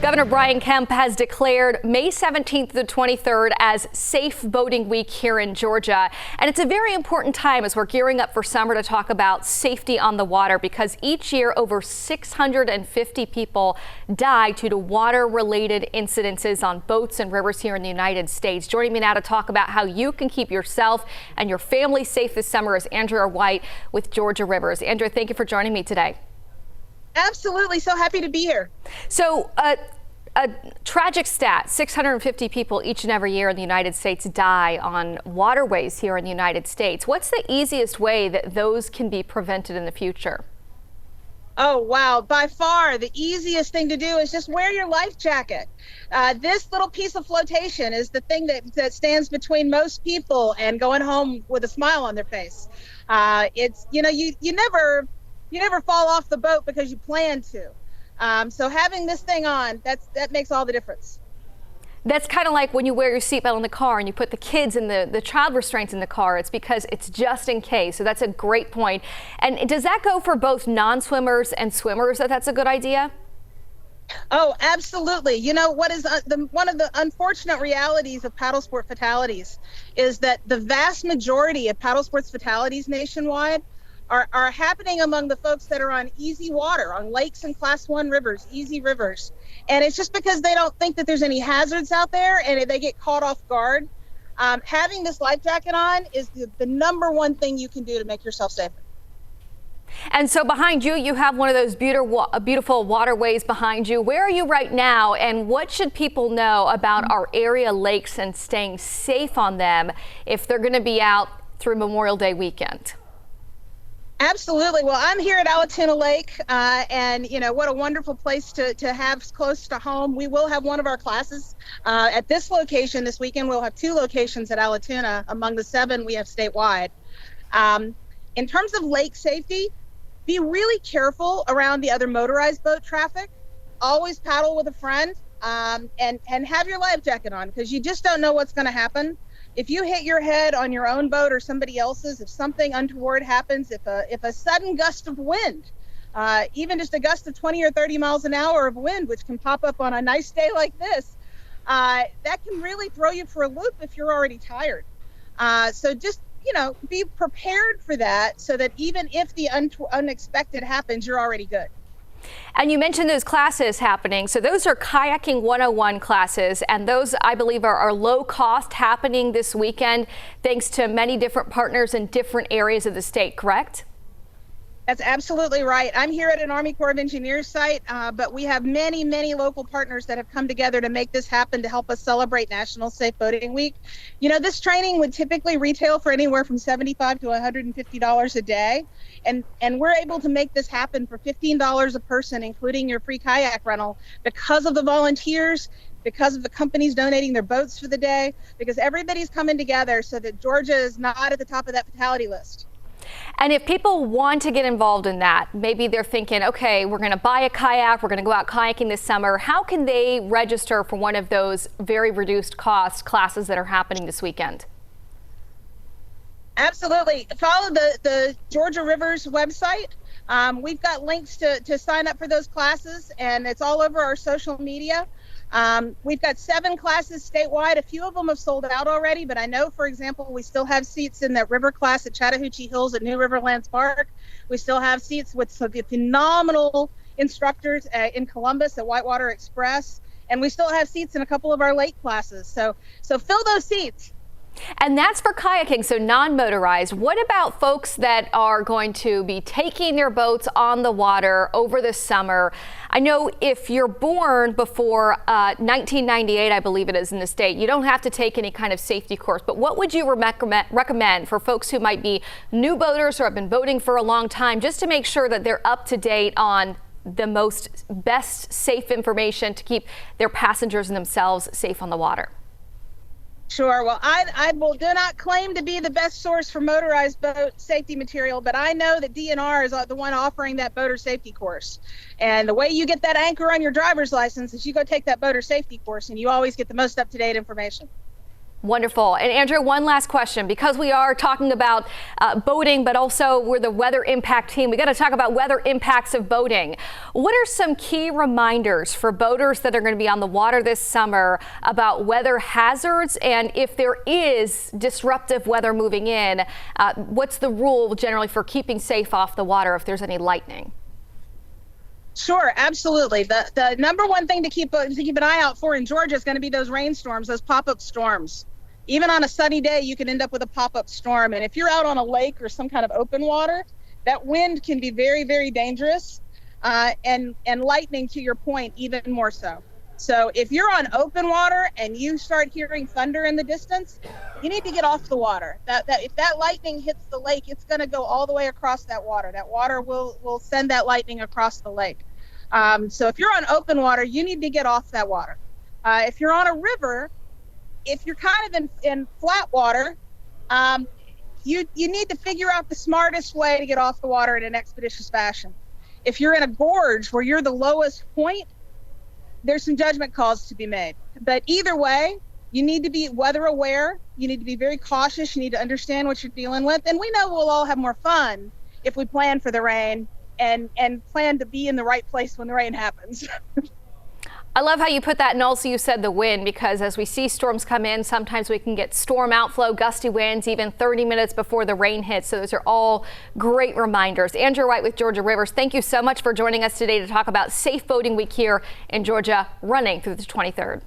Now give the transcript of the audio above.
Governor Brian Kemp has declared May 17th to the 23rd as Safe Boating Week here in Georgia. And it's a very important time as we're gearing up for summer to talk about safety on the water, because each year over 650 people die due to water-related incidences on boats and rivers here in the United States. Joining me now to talk about how you can keep yourself and your family safe this summer is Andrea White with Georgia Rivers. Andrea, thank you for joining me today. Absolutely. So happy to be here. So a tragic stat, 650 people each and every year in the United States die on waterways here in the United States. What's the easiest way that those can be prevented in the future? Oh, wow. By far, the easiest thing to do is just wear your life jacket. This little piece of flotation is the thing that stands between most people and going home with a smile on their face. It's, you never fall off the boat because you plan to. So having this thing on, that makes all the difference. That's kind of like when you wear your seatbelt in the car and you put the kids and the child restraints in the car. It's because it's just in case. So that's a great point. And does that go for both non-swimmers and swimmers, that's a good idea? Oh, absolutely. You know, what is one of the unfortunate realities of paddle sport fatalities is that the vast majority of paddle sports fatalities nationwide are happening among the folks that are on easy water, on lakes and class 1 rivers, easy rivers. And it's just because they don't think that there's any hazards out there and they get caught off guard. Having this life jacket on is the number one thing you can do to make yourself safer. And so behind you, you have one of those beautiful waterways behind you. Where are you right now, and what should people know about our area lakes and staying safe on them if they're going to be out through Memorial Day weekend? Absolutely. Well, I'm here at Allatoona Lake, and what a wonderful place to have close to home. We will have one of our classes at this location this weekend. We'll have 2 locations at Allatoona among the 7 we have statewide. In terms of lake safety, be really careful around the other motorized boat traffic. Always paddle with a friend, and have your life jacket on, because you just don't know what's going to happen. If you hit your head on your own boat or somebody else's, if something untoward happens, if a sudden gust of wind, even just a gust of 20 or 30 miles an hour of wind, which can pop up on a nice day like this, that can really throw you for a loop if you're already tired. So just, be prepared for that, so that even if the unexpected happens, you're already good. And you mentioned those classes happening. So those are Kayaking 101 classes, and those, I believe, are low cost, happening this weekend thanks to many different partners in different areas of the state, correct? That's absolutely right. I'm here at an Army Corps of Engineers site, but we have many, many local partners that have come together to make this happen to help us celebrate National Safe Boating Week. This training would typically retail for anywhere from $75 to $150 a day, and we're able to make this happen for $15 a person, including your free kayak rental, because of the volunteers, because of the companies donating their boats for the day, because everybody's coming together so that Georgia is not at the top of that fatality list. And if people want to get involved in that, maybe they're thinking, okay, we're going to buy a kayak, we're going to go out kayaking this summer. How can they register for one of those very reduced cost classes that are happening this weekend? Absolutely. Follow the Georgia Rivers website. We've got links to sign up for those classes, and it's all over our social media. We've got 7 classes statewide. A few of them have sold out already, but I know, for example, we still have seats in that river class at Chattahoochee Hills at New Riverlands Park. We still have seats with some phenomenal instructors in Columbus at Whitewater Express, and we still have seats in a couple of our lake classes. So fill those seats. And that's for kayaking, so non-motorized. What about folks that are going to be taking their boats on the water over the summer? I know if you're born before 1998, I believe it is in the state, you don't have to take any kind of safety course. But what would you recommend for folks who might be new boaters or have been boating for a long time, just to make sure that they're up to date on the best safe information to keep their passengers and themselves safe on the water? Sure. Well, I do not claim to be the best source for motorized boat safety material, but I know that DNR is the one offering that boater safety course. And the way you get that anchor on your driver's license is you go take that boater safety course, and you always get the most up-to-date information. Wonderful. And Andrea, one last question, because we are talking about boating, but also we're the weather impact team. We got to talk about weather impacts of boating. What are some key reminders for boaters that are going to be on the water this summer about weather hazards? And if there is disruptive weather moving in, what's the rule generally for keeping safe off the water if there's any lightning? Sure, absolutely. The number one thing to keep an eye out for in Georgia is going to be those rainstorms, those pop-up storms. Even on a sunny day, you can end up with a pop-up storm. And if you're out on a lake or some kind of open water, that wind can be very, very dangerous, and lightning, to your point, even more so. So if you're on open water and you start hearing thunder in the distance, you need to get off the water. If that lightning hits the lake, it's going to go all the way across that water. That water will send that lightning across the lake. So if you're on open water, you need to get off that water. If you're on a river, if you're kind of in flat water, you need to figure out the smartest way to get off the water in an expeditious fashion. If you're in a gorge where you're the lowest point, there's some judgment calls to be made. But either way, you need to be weather aware. You need to be very cautious. You need to understand what you're dealing with. And we know we'll all have more fun if we plan for the rain and plan to be in the right place when the rain happens. I love how you put that, and also you said the wind, because as we see storms come in, sometimes we can get storm outflow, gusty winds, even 30 minutes before the rain hits. So those are all great reminders. Andrea White with Georgia Rivers, thank you so much for joining us today to talk about Safe Boating Week here in Georgia, running through the 23rd.